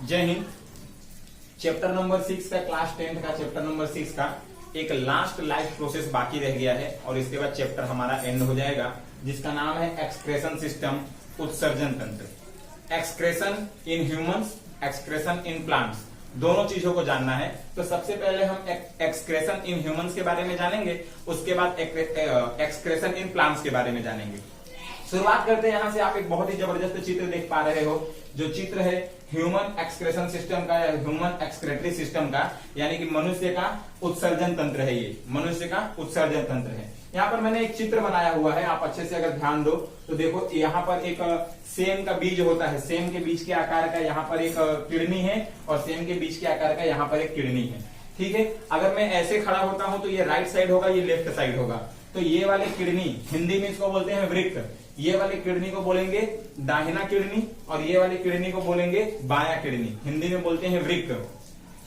जय Hind. Chapter number 6 का class 10 का चैप्टर नंबर 6 का एक लास्ट लाइफ प्रोसेस बाकी रह गया है और इसके बाद चैप्टर हमारा एंड हो जाएगा, जिसका नाम है एक्सक्रेशन सिस्टम, उत्सर्जन तंत्र। Excretion in humans, excretion in plants, दोनों चीजों को जानना है। तो सबसे पहले हम एक्सक्रेशन इन ह्यूमंस के बारे में जानेंगे, उसके बाद एक्सक्रेशन इन प्लांट्स के बारे में जानेंगे। शुरुआत करते हैं यहां से। आप एक बहुत ही जबरदस्त चित्र देख पा रहे हो, जो चित्र है ह्यूमन एक्सक्रेशन सिस्टम का या ह्यूमन एक्सक्रेटरी सिस्टम का, यानी कि मनुष्य का उत्सर्जन तंत्र है। ये मनुष्य का उत्सर्जन तंत्र है। यहाँ पर मैंने एक चित्र बनाया हुआ है, आप अच्छे से अगर ध्यान दो तो देखो, यहाँ पर एक सेम का बीज होता है, सेम के बीज के आकार का यहाँ पर एक किडनी है और सेम के बीज के आकार का यहाँ पर एक किडनी है। ठीक है, अगर मैं ऐसे खड़ा होता हूं तो ये राइट साइड होगा, ये लेफ्ट साइड होगा। तो ये वाले किडनी, हिंदी में इसको बोलते हैं वृक्क, ये वाले किडनी को बोलेंगे दाहिना किडनी और ये वाले किडनी को बोलेंगे बायां किडनी, हिंदी में बोलते हैं वृक्क।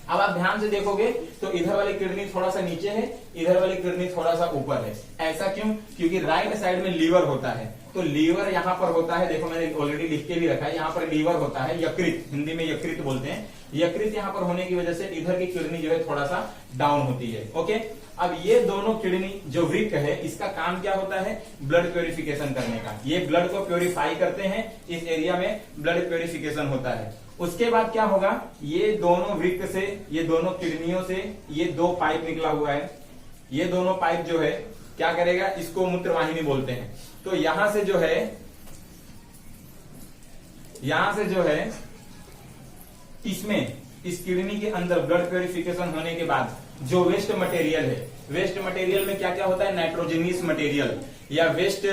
अब आप ध्यान से देखोगे तो इधर वाली किडनी थोड़ा सा नीचे है, इधर वाली किडनी थोड़ा सा ऊपर है। ऐसा क्यों? क्योंकि राइट साइड में लीवर होता है। तो लीवर यहाँ पर होता है, देखो मैंने ऑलरेडी लिख के भी रखा है, यहाँ पर लीवर होता है, यकृत, हिंदी में यकृत बोलते हैं। यकृत यहाँ पर होने की वजह से इधर की किडनी जो है थोड़ा सा डाउन होती है। ओके, अब ये दोनों किडनी जो वृक्क है, इसका काम क्या होता है? ब्लड प्योरिफिकेशन करने का। ये ब्लड को प्योरीफाई करते हैं, इस एरिया में ब्लड प्योरिफिकेशन होता है। उसके बाद क्या होगा? ये दोनों वृक्क से, ये दोनों किडनियों से ये दो पाइप निकला हुआ है। ये दोनों पाइप जो है क्या करेगा? इसको मूत्रवाहिनी बोलते हैं। तो यहां से जो है, यहां से जो है इसमें, इस किडनी के अंदर ब्लड प्योरिफिकेशन होने के बाद जो वेस्ट मटेरियल है, वेस्ट मटेरियल में क्या क्या होता है? नाइट्रोजनियस मटेरियल या वेस्ट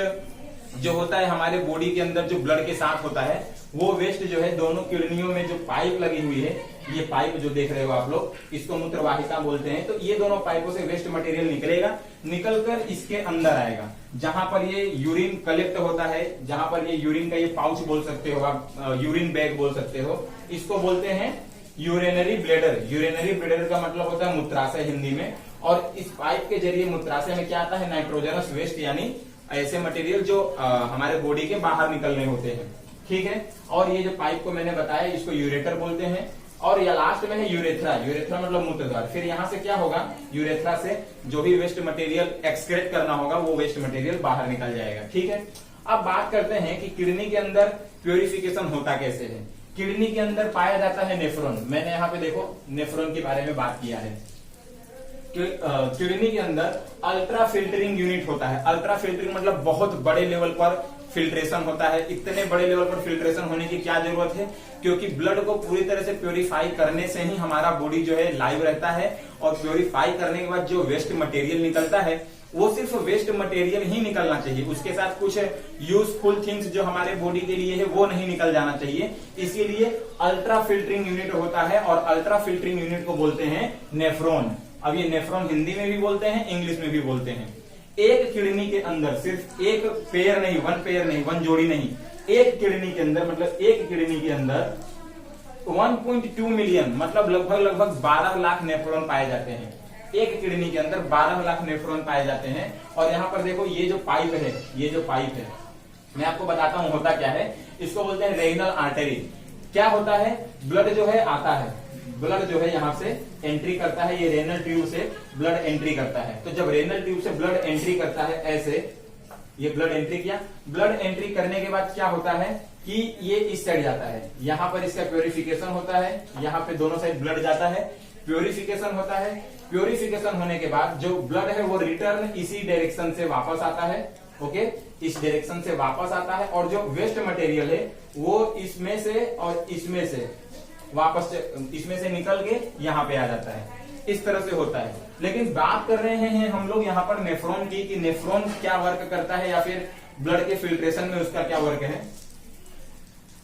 जो होता है हमारे बॉडी के अंदर जो ब्लड के साथ होता है, वो वेस्ट जो है दोनों किडनियों में जो पाइप लगी हुई है, ये पाइप जो देख रहे हो आप लोग, इसको मूत्रवाहिका बोलते हैं। तो ये दोनों पाइपों से वेस्ट मटेरियल निकलेगा, निकलकर इसके अंदर आएगा, जहां पर ये यूरिन कलेक्ट होता है, जहां पर ये यूरिन का ये पाउच बोल सकते हो आप, यूरिन बैग बोल सकते हो, इसको बोलते हैं यूरिनरी ब्लेडर। यूरिनरी ब्लेडर का मतलब होता है मूत्राशय हिंदी में। और इस पाइप के जरिए मूत्राशय में क्या आता है? नाइट्रोजनस वेस्ट, यानी ऐसे मटेरियल जो हमारे बॉडी के बाहर निकलने होते हैं। ठीक है, और ये जो पाइप को मैंने बताया, इसको यूरेटर बोलते हैं। और या लास्ट में है यूरेथ्रा। यूरेथ्रा मतलब मूत्रद्वार। फिर यहां से क्या होगा? यूरेथ्रा से जो भी वेस्ट मटेरियल एक्सक्रेट करना होगा, वो वेस्ट मटेरियल बाहर निकल जाएगा। ठीक है, अब बात करते हैं कि किडनी के अंदर प्योरिफिकेशन होता कैसे है। किडनी के अंदर पाया जाता है नेफ्रॉन। मैंने यहाँ पे देखो नेफ्रॉन के बारे में बात किया है। किडनी के अंदर अल्ट्रा फिल्टरिंग यूनिट होता है। अल्ट्रा फिल्टरिंग मतलब बहुत बड़े लेवल पर फिल्ट्रेशन होता है। इतने बड़े लेवल पर फिल्ट्रेशन होने की क्या जरूरत है? क्योंकि ब्लड को पूरी तरह से प्योरीफाई करने से ही हमारा बॉडी जो है लाइव रहता है। और प्योरीफाई करने के बाद जो वेस्ट मटेरियल निकलता है, वो सिर्फ वेस्ट मटेरियल ही निकलना चाहिए, उसके साथ कुछ यूजफुल थिंग्स जो हमारे बॉडी के लिए है वो नहीं निकल जाना चाहिए। इसीलिए अल्ट्रा फिल्टरिंग यूनिट होता है और अल्ट्रा फिल्टरिंग यूनिट को बोलते हैं नेफ्रॉन। अब ये नेफ्रॉन हिंदी में भी बोलते हैं, इंग्लिश में भी बोलते हैं। एक किडनी के अंदर सिर्फ एक पेयर नहीं, वन जोड़ी नहीं, एक किडनी के अंदर, मतलब एक किडनी के अंदर 1.2 मिलियन, मतलब लगभग 12 लाख नेफ्रॉन पाए जाते हैं। एक किडनी के अंदर 12 लाख नेफ्रॉन पाए जाते हैं। और यहाँ पर देखो, ये जो पाइप है, ये जो पाइप है, मैं आपको बताता हूं होता क्या है। इसको बोलते हैं रेनल आर्टरी। क्या होता है? ब्लड जो है आता है, ब्लड जो है यहाँ से एंट्री करता है, ये रेनल ट्यूब से ब्लड एंट्री करता है। तो जब रेनल ट्यूब से ब्लड एंट्री करता है, ऐसे ये ब्लड एंट्री किया, ब्लड एंट्री करने के बाद क्या होता है कि ये इस साइड जाता है, यहाँ पर इसका प्योरिफिकेशन होता है, यहाँ पे दोनों साइड ब्लड जाता है, प्योरिफिकेशन होता है। प्योरिफिकेशन होने के बाद जो ब्लड है वो रिटर्न इसी डायरेक्शन से वापस आता है। ओके, इस डायरेक्शन से वापस आता है और जो वेस्ट मटेरियल है वो इसमें से और इसमें से वापस, इसमें से निकल के यहाँ पे आ जाता है। इस तरह से होता है। लेकिन बात कर रहे हैं हम लोग यहाँ पर नेफ्रॉन की, कि नेफ्रॉन क्या वर्क करता है या फिर ब्लड के फिल्ट्रेशन में उसका क्या वर्क है।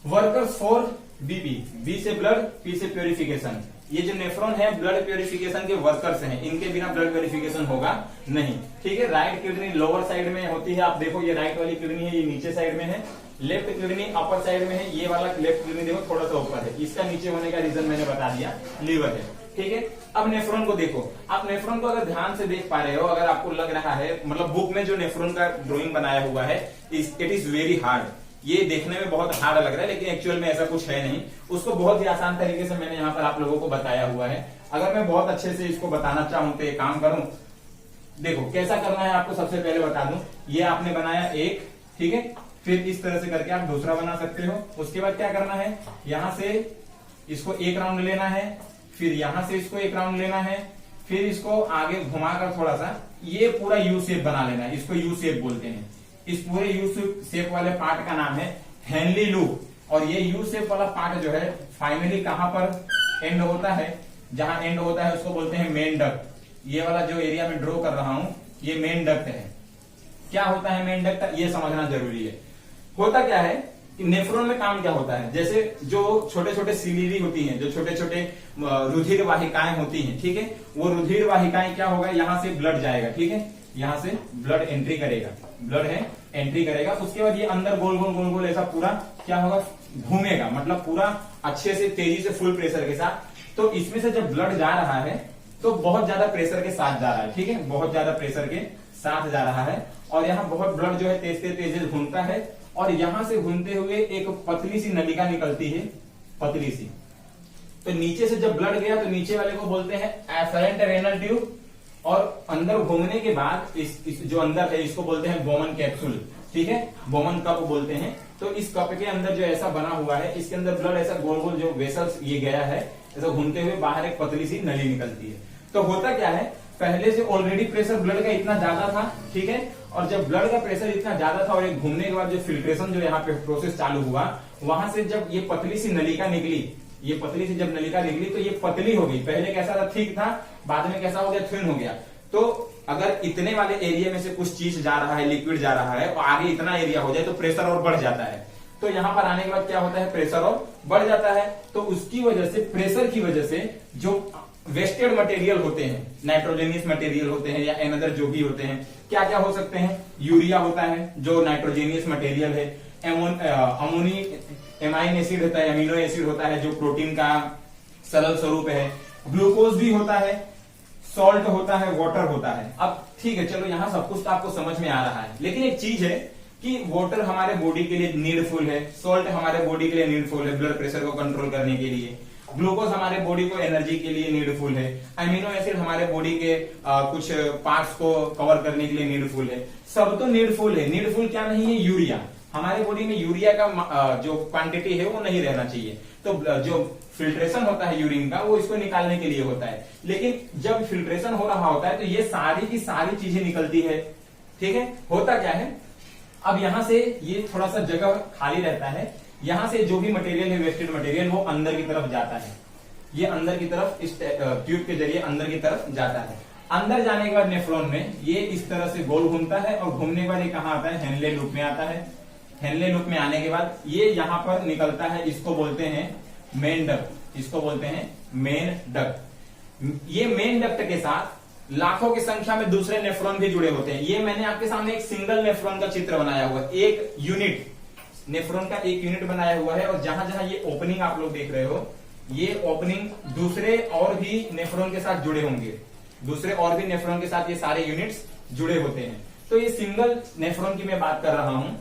वर्कर्स फॉर बीपी, बी से ब्लड, पी से प्योरिफिकेशन। ये जो नेफ्रॉन है ब्लड प्योरिफिकेशन के वर्कर्स हैं, इनके बिना ब्लड प्योरिफिकेशन होगा नहीं। ठीक है, राइट किडनी लोअर साइड में होती है, आप देखो ये राइट वाली किडनी है, ये नीचे साइड में है। लेफ्ट किडनी अपर साइड में है, ये वाला लेफ्ट किडनी देखो थोड़ा सा ऊपर है। इसका नीचे होने का रीजन मैंने बता दिया, लीवर है। ठीक है, अब नेफ्रॉन को देखो। आप नेफ्रॉन को अगर ध्यान से देख पा रहे हो, अगर आपको लग रहा है, मतलब बुक में जो नेफ्रॉन का ड्राइंग बनाया हुआ है, इट इज वेरी हार्ड। ये देखने में बहुत हार्ड लग रहा है, लेकिन एक्चुअल में ऐसा कुछ है नहीं। उसको बहुत ही आसान तरीके से मैंने यहाँ पर आप लोगों को बताया हुआ है। अगर मैं बहुत अच्छे से इसको बताना चाहूं तो एक काम करूं, देखो कैसा करना है आपको सबसे पहले बता दूं। ये आपने बनाया एक, ठीक है, फिर इस तरह से करके आप दूसरा बना सकते हो। उसके बाद क्या करना है, यहां से इसको एक राउंड लेना है, फिर यहां से इसको एक राउंड लेना है, फिर इसको आगे घुमाकर थोड़ा सा ये पूरा यू शेप बना लेना है। इसको यू शेप बोलते हैं। इस पूरे यू शेप वाले पार्ट का नाम है हेनली लूप। और ये यू शेप वाला पार्ट जो है फाइनली कहां पर एंड होता है, जहां एंड होता है उसको बोलते हैं मेन डक्ट। ये वाला जो एरिया में ड्रॉ कर रहा हूं ये मेन डक्ट है। क्या होता है मेन डक्ट, ये समझना जरूरी है। होता क्या है कि नेफ्रॉन में काम क्या होता है, जैसे जो छोटे छोटे सिलिरी होती हैं, जो छोटे छोटे रुधिर वाहिकाएं होती हैं, ठीक है, वो रुधिर वाहिकाएं क्या होगा, यहां से ब्लड जाएगा, ठीक है, यहां से ब्लड एंट्री करेगा, ब्लड है एंट्री करेगा। उसके बाद ये अंदर गोल गोल गोल गोल ऐसा पूरा क्या होगा, घूमेगा, मतलब पूरा अच्छे से तेजी से फुल प्रेशर के साथ। तो इसमें से जब ब्लड जा रहा है तो बहुत ज्यादा प्रेशर के साथ जा रहा है, ठीक है, बहुत ज्यादा प्रेशर के साथ जा रहा है। और यहाँ बहुत ब्लड जो है तेज से तेज घूमता है और यहां से घूमते हुए एक पतली सी नलिका निकलती है, पतली सी। तो नीचे से जब ब्लड गया तो नीचे वाले को बोलते हैं एफरेंट रेनल ट्यूब। और अंदर घूमने के बाद इस जो अंदर है इसको बोलते हैं बोमन कैप्सूल, ठीक है, बोमन कप बोलते हैं। तो इस कप के अंदर जो ऐसा बना हुआ है, इसके अंदर ब्लड ऐसा गोल गोल जो वेसल्स ये गया है, ऐसा घूमते हुए बाहर एक पतली सी नली निकलती है। तो होता क्या है, पहले से ऑलरेडी प्रेशर ब्लड का इतना ज्यादा था, ठीक है, और जब ब्लड का प्रेशर इतना ज्यादा था और एक घूमने के बाद जो फिल्ट्रेशन जो यहाँ पे प्रोसेस चालू हुआ, वहां से जब ये पतली सी नलिका निकली, ये पतली सी जब नलिका निकली तो ये पतली हो गई। पहले कैसा था, ठीक था, बाद में कैसा हो गया, थिन हो गया। तो अगर इतने वाले एरिया में से कुछ चीज जा रहा है, लिक्विड जा रहा है, और आगे इतना एरिया हो जाए तो प्रेशर और बढ़ जाता है। तो यहां पर आने के बाद क्या होता है, प्रेशर और बढ़ जाता है। तो उसकी वजह से, प्रेशर की वजह से जो वेस्टेड मटेरियल होते हैं, नाइट्रोजेनियस मटेरियल होते हैं या अनदर जो भी होते हैं, क्या क्या हो सकते हैं, यूरिया होता है जो नाइट्रोजेनियस मटेरियल है, एमाइन एसिड होता है, अमीनो एसिड होता है जो प्रोटीन का सरल स्वरूप है, ग्लूकोज भी होता है, सॉल्ट होता है, वाटर होता है। अब ठीक है, चलो यहां सब कुछ तो आपको समझ में आ रहा है, लेकिन एक चीज है कि वाटर हमारे बॉडी के लिए नीडफुल है, सॉल्ट हमारे बॉडी के लिए नीडफुल है ब्लड प्रेशर को कंट्रोल करने के लिए, ग्लूकोज हमारे बॉडी को एनर्जी के लिए नीडफुल है, अमीनो एसिड हमारे बॉडी के कुछ पार्ट्स को कवर करने के लिए नीडफुल है। सब तो नीडफुल है, नीडफुल क्या नहीं है, यूरिया। हमारे बॉडी में यूरिया का जो क्वांटिटी है वो नहीं रहना चाहिए। तो जो फिल्ट्रेशन होता है यूरिन का, वो इसको निकालने के लिए होता है। लेकिन जब फिल्ट्रेशन हो रहा होता है तो ये सारी की सारी चीजें निकलती है, ठीक है। होता क्या है, अब यहां से ये थोड़ा सा जगह खाली रहता है, यहां से जो भी मटेरियल है, वेस्टेड मटेरियल, वो अंदर की तरफ जाता है। ये अंदर की तरफ इस ट्यूब के जरिए अंदर की तरफ जाता है। अंदर जाने के बाद नेफ्रॉन में ये इस तरह से गोल घूमता है और घूमने के बाद ये कहां आता है, हेनले लूप में आता है। हेनले लूप में आने के बाद ये यहां पर निकलता है, इसको बोलते हैं मेन डक्ट, इसको बोलते हैं मेन डक्ट। ये मेन डक्ट के साथ लाखों की संख्या में दूसरे नेफ्रॉन भी जुड़े होते हैं। ये मैंने आपके सामने एक सिंगल नेफ्रॉन का चित्र बनाया हुआ है, एक यूनिट नेफ्रॉन का एक यूनिट बनाया हुआ है। और जहां जहां ये ओपनिंग आप लोग देख रहे हो, ये ओपनिंग दूसरे और भी नेफ्रॉन के साथ जुड़े होंगे, दूसरे और भी नेफ्रॉन के साथ ये सारे यूनिट्स जुड़े होते हैं। तो ये सिंगल नेफ्रॉन की मैं बात कर रहा हूं।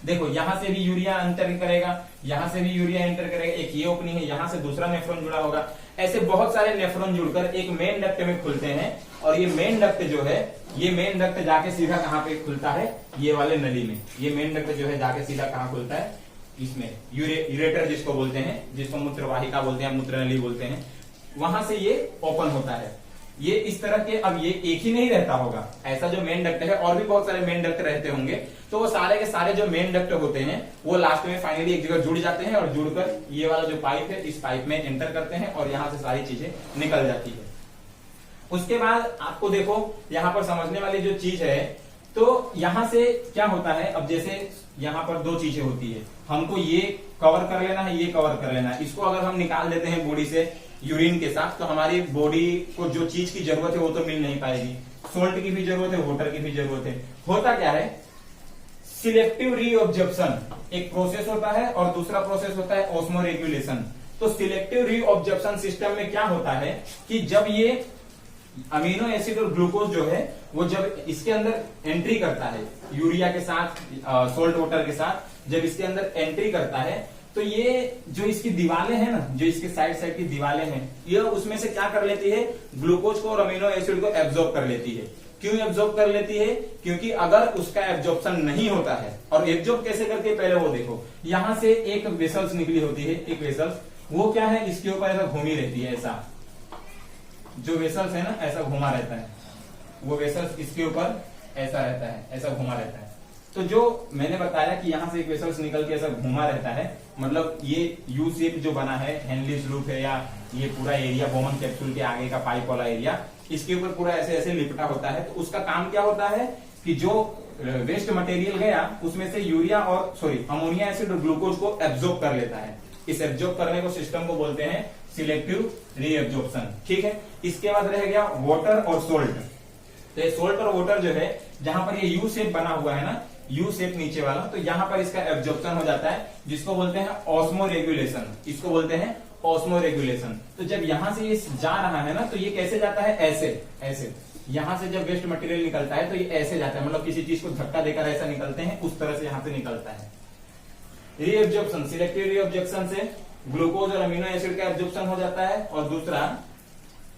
देखो यहां से भी यूरिया एंटर करेगा, यहां से भी यूरिया एंटर करेगा, एक ये ओपनिंग है, यहां से दूसरा नेफ्रॉन जुड़ा होगा। ऐसे बहुत सारे नेफ्रॉन जुड़कर एक मेन डक्ट में खुलते हैं। और ये मेन डक्ट जो है, ये मेन डक्ट जाके सीधा कहां पे खुलता है, ये वाले नली में। ये मेन डक्ट जो है जाके सीधा कहां खुलता है, इसमें यूरेटर जिसको बोलते हैं, जिसको मूत्रवाहिका बोलते हैं, मूत्र नली बोलते हैं, वहां से ये ओपन होता है। ये इस तरह के, अब ये एक ही नहीं रहता होगा, ऐसा जो मेन डक्ट है और भी बहुत सारे मेन डक्ट रहते होंगे। तो वो सारे के सारे जो मेन डक्ट होते हैं वो लास्ट में फाइनली एक जगह जुड़ जाते हैं और जुड़कर ये वाला जो पाइप है, इस पाइप में एंटर करते हैं और यहां से सारी चीजें निकल जाती है। उसके बाद आपको देखो यहां पर समझने वाली जो चीज है, तो यहां से क्या होता है, अब जैसे यहां पर दो चीजें होती है, हमको ये कवर कर लेना है, ये कवर कर लेना है। इसको अगर हम निकाल देते हैं बॉडी से यूरिन के साथ, तो हमारी बॉडी को जो चीज की जरूरत है वो तो मिल नहीं पाएगी। सोल्ट की भी जरूरत है, वाटर की भी जरूरत है। होता क्या है, सिलेक्टिव रीऑब्जर्प्शन एक प्रोसेस होता है और दूसरा प्रोसेस होता है ऑस्मोरेगुलेशन। तो सिलेक्टिव रीऑब्जर्प्शन सिस्टम में क्या होता है कि जब ये अमीनो एसिड और ग्लूकोज जो है वो जब इसके अंदर एंट्री करता है यूरिया के साथ, सोल्ट वाटर के साथ, जब इसके अंदर एंट्री करता है तो ये जो इसकी दीवारें हैं ना, जो इसके साइड की दीवारें हैं, ये उसमें से क्या कर लेती है, ग्लूकोज को और अमीनो एसिड को एब्जॉर्ब कर लेती है। क्यों एब्जॉर्ब कर लेती है, क्योंकि अगर उसका एब्जॉर्प्शन नहीं होता है, और एब्जॉर्ब कैसे करती है पहले वो देखो, यहां से एक वेसल्स निकली होती है, एक वेसल्स, वो क्या है, इसके ऊपर ऐसा घूमी रहती है, ऐसा जो वेसल्स है ना ऐसा घुमा रहता है, वो वेसल्स इसके ऊपर ऐसा रहता है, ऐसा घुमा रहता है। तो जो मैंने बताया कि यहां से एक वेसल्स निकल के ऐसा घुमा रहता है, मतलब ये यू शेप जो बना है, हेनलीज लूप है, या ये पूरा एरिया बोमन कैप्सूल के आगे का पाइप वाला एरिया, इसके ऊपर पूरा ऐसे ऐसे लिपटा होता है। तो उसका काम क्या होता है कि जो वेस्ट मटेरियल गया उसमें से यूरिया और अमोनिया एसिड और ग्लूकोज को एब्जॉर्ब कर लेता है। इस एब्जॉर्ब करने को सिस्टम को बोलते हैं सिलेक्टिव रीएब्जॉर्प्शन। ठीक है, इसके बाद रह गया वाटर और सोल्ट। तो ये सोल्ट और वाटर जो है, जहां पर ये यू शेप बना हुआ है ना, यू शेप नीचे वाला, तो यहां पर इसका एब्जॉर्प्शन हो जाता है, जिसको बोलते हैं ऑस्मो रेगुलेशन। इसको बोलते हैं ऑस्मो रेगुलेशन। तो जब यहां से ये जा रहा है ना, तो ये कैसे जाता है, ऐसे ऐसे, यहां से जब वेस्ट मटेरियल निकलता है तो ये ऐसे जाता है, मतलब किसी चीज को धक्का देकर ऐसा निकलते हैं, उस तरह से यहां से निकलता है। रीएब्जॉर्प्शन, सिलेक्टिव रीएब्जॉर्प्शन से ग्लूकोज और अमीनो एसिड का एब्जॉर्प्शन हो जाता है, और दूसरा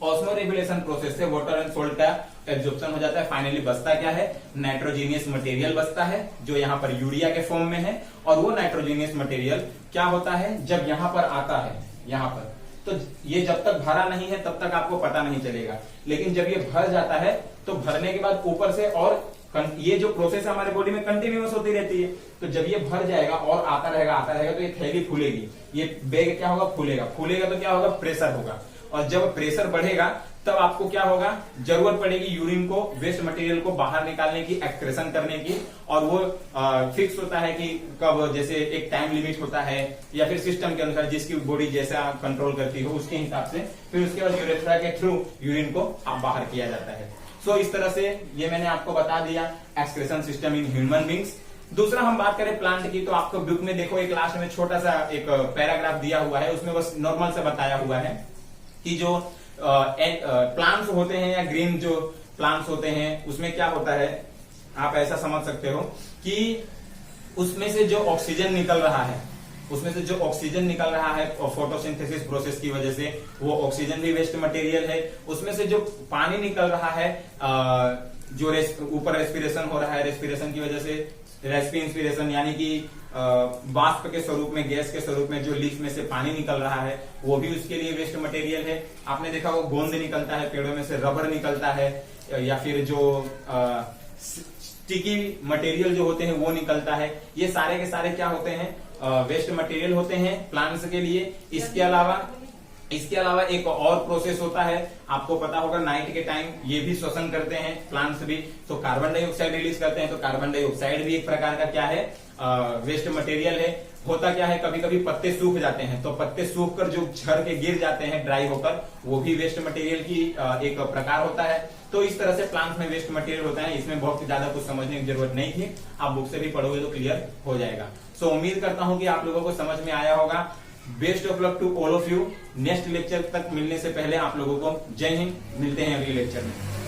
ऑस्मो रेगुलेशन प्रोसेस से वाटर एंड सोल्ट का एब्जॉर्प्शन हो जाता है। फाइनली बचता क्या है, नाइट्रोजीनियस मटेरियल बचता है, जो यहाँ पर यूरिया के फॉर्म में है। और वो नाइट्रोजीनियस मटेरियल क्या होता है, जब यहाँ पर आता है, यहाँ पर, तो ये जब तक भरा नहीं है तब तक आपको पता नहीं चलेगा, लेकिन जब ये भर जाता है तो भरने के बाद ऊपर से, और ये जो प्रोसेस हमारे बॉडी में कंटिन्यूअस होती रहती है, तो जब ये भर जाएगा और आता रहेगा, तो ये थैली फूलेगी, ये बैग क्या होगा, फूलेगा तो क्या होगा, प्रेशर होगा, और जब प्रेशर बढ़ेगा तब आपको क्या होगा, जरूरत पड़ेगी यूरिन को, वेस्ट मटेरियल को बाहर निकालने की, एक्सक्रेशन करने की। और वो फिक्स होता है कि कब, जैसे एक टाइम लिमिट होता है, या फिर सिस्टम के अनुसार जिसकी बॉडी जैसा कंट्रोल करती हो उसके हिसाब से, फिर उसके बाद यूरेथ्रा के थ्रू यूरिन को बाहर किया जाता है। सो इस तरह से ये मैंने आपको बता दिया excretion system in human beings. दूसरा हम बात करें प्लांट की, तो आपको बुक में देखो एक लास्ट में छोटा सा एक पैराग्राफ दिया हुआ है, उसमें बस नॉर्मल से बताया हुआ है कि जो प्लांट्स होते हैं या ग्रीन जो प्लांट्स होते हैं, उसमें क्या होता है, आप ऐसा समझ सकते हो कि उसमें से जो ऑक्सीजन निकल रहा है, फोटोसिंथेसिस प्रोसेस की वजह से, वो ऑक्सीजन भी वेस्ट मटेरियल है। उसमें से जो पानी निकल रहा है, जो ऊपर रेस्पिरेशन हो रहा है, रेस्पिरेशन की वजह से रेस्पी इंस्पिरेशन, यानी कि वाष्प के स्वरूप में, गैस के स्वरूप में जो लीफ में से पानी निकल रहा है, वो भी उसके लिए वेस्ट मटेरियल है। आपने देखा वो गोंद निकलता है पेड़ों में से, रबर निकलता है, या फिर जो स्टिकी मटेरियल जो होते हैं वो निकलता है। ये सारे के सारे क्या होते हैं, वेस्ट मटेरियल होते हैं प्लांट्स के लिए। इसके अलावा एक और प्रोसेस होता है, आपको पता होगा, नाइट के टाइम ये भी श्वसन करते हैं प्लांट्स भी, तो कार्बन डाइऑक्साइड रिलीज करते हैं। तो कार्बन डाइऑक्साइड भी एक प्रकार का क्या है, वेस्ट मटेरियल है। होता क्या है, कभी कभी पत्ते सूख जाते हैं, तो पत्ते सूख कर जो झड़ के गिर जाते हैं ड्राई होकर, वो भी वेस्ट मटेरियल की एक प्रकार होता है। तो इस तरह से प्लांट्स में वेस्ट मटेरियल होता है। इसमें बहुत ज्यादा कुछ समझने की जरूरत नहीं थी, आप बुक से भी पढ़ोगे तो क्लियर हो जाएगा। सो उम्मीद करता हूं कि आप लोगों को समझ में आया होगा। Best of luck to all of you. Next lecture तक मिलने से पहले आप लोगों को जय हिंद, मिलते हैं अगले लेक्चर में।